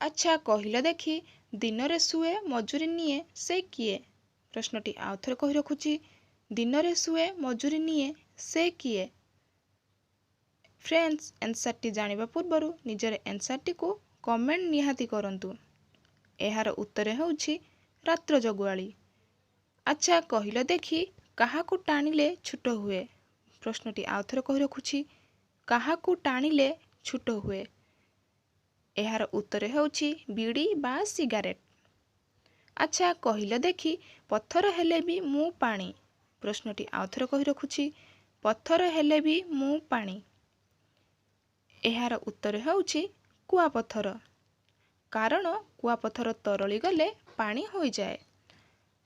अच्छा कहिल देखि दिनरे शुए मजूरी निए से किए। प्रश्नटी आउ थरे कहि रखुछि दिनरे शुए मजूरी निए से किए। फ्रेंड्स आंसर टी जानिबा पूर्वरु निजर आंसर टी को कमेंट निहाती करंतु। एहार उत्तर हेउछि रात्र जगुआली। अच्छा कहिल देखि काहाकु टाणिले छुट हुए। प्रश्नटी आउ थरे कहि रखुछि काहाकु टाणिले छुट हुए। एहार उत्तर हेउछि बीड़ी बा सिगारेट। अच्छा कहिल देखि पत्थर हेले भी मु पानी। प्रश्नटी आउ थरे कहि रखुछि पत्थर हेले भी मु पानी। एहार उत्तर हेउछि कुआपत्थर। कारण कुआपत्थर तरली गले पानी होई जाए।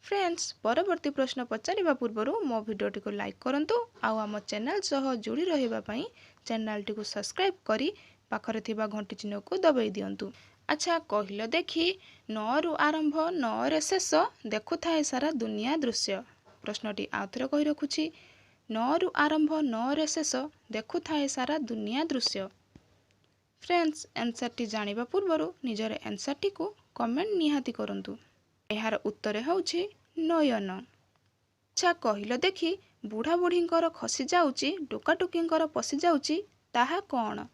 फ्रेंड्स परवर्ती प्रश्न पचारिबा पूर्वरु मो भिडियोटी को लाइक करंतु आउ आम चैनल सह जोड़ी रहिबा पई चैनल टी को सब्सक्राइब करी पाखरे थिबा घंटी चिन्ह को दबाई दियंतु। अच्छा कहिल देखि 9 रु आरंभ 9 रे शेष देखु थाए सारा दुनिया दृश्य। प्रश्नटी आउ थरे कहि रखुछि 9 रु आरंभ 9 रे शेष देखु थाए सारा दुनिया दृश्य। फ्रेंड्स आंसर टी जानिबा पूर्वरु निजर आंसर टी को कमेंट निहाती करंतु। एहार उत्तर हेउछि नयन। अच्छा कहिल देखि बुढ़ा बुढ़ींकर खसी जाउची टोकाटोकींकर पसी जाउची ताहा कौन।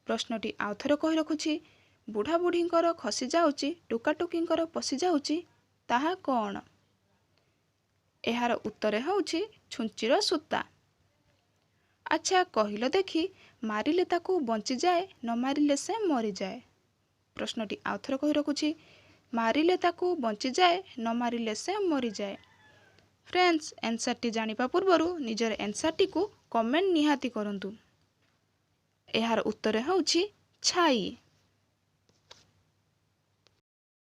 प्रश्नटी आउ थरे कहि रखुछि बुढ़ा बुढ़ींकर खसी जाउची टोकाटोकींकर पसी जाउची ताहा कौन। एहार उत्तर हेउछि छुंचीर सूता। अच्छा कहिल देखि मारिले ताकू बंची जाए न मारिले से मरी जाए। प्रश्नटी आउ थरे कहि रखुछि मारिले ताकू बंची जाए न मारिले से मरी जाए। फ्रेंड्स आंसर टी जानिबा पूर्वरु निजर आंसर टी को कमेंट निहाती करंतु। एहार उत्तर हेउछि छाई।